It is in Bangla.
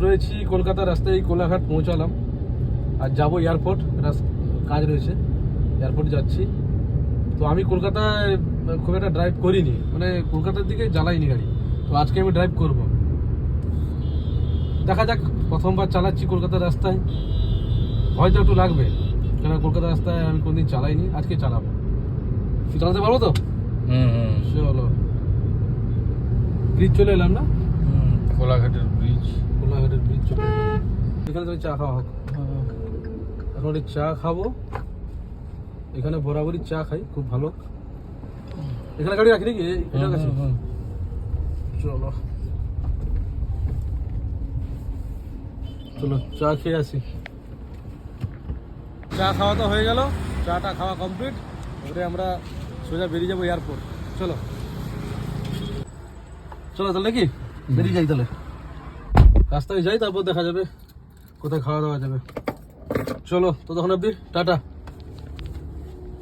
রয়েছি কলকাতা রাস্তায়, কোলাঘাট পৌঁছালাম আর যাবো এয়ারপোর্ট, কাজ রয়েছে, এয়ারপোর্ট যাচ্ছি। তো আমি কলকাতায় খুব একটা ড্রাইভ করিনি, মানে কলকাতার দিকে জ্বালাইনি গাড়ি, তো আজকে আমি ড্রাইভ করব। দেখা যাক, প্রথমবার চালাচ্ছি কলকাতার রাস্তায়, হয়তো একটু লাগবে, কেন কলকাতার রাস্তায় আমি কোনদিন চালাইনি, আজকে চালাবো। চালাতে পারবো তো? চলো, ব্রিজ চলে এলাম না, কোলাঘাটের ব্রিজ চলে এলাম। এখানে তো চা খাওয়া হোক, এখন একটু চা খাবো। এখানে বরাবরই চা খাই, খুব ভালো। এখানে গাড়ি রাখি নাকি এটা কাছে? চলো চলো চা খেয়ে আসি। চা খাওয়া তো হয়ে গেল, চাটা খাওয়া কমপ্লিট। এবারে আমরা সোজা বেরিয়ে যাবো এয়ারপোর্ট। চলো চলো তাহলে কি বেরিয়ে যাই, তাহলে রাস্তায় যাই, তারপর দেখা যাবে কোথায় খাওয়া দাওয়া যাবে। চলো, তো তখন অব্দি টাটা।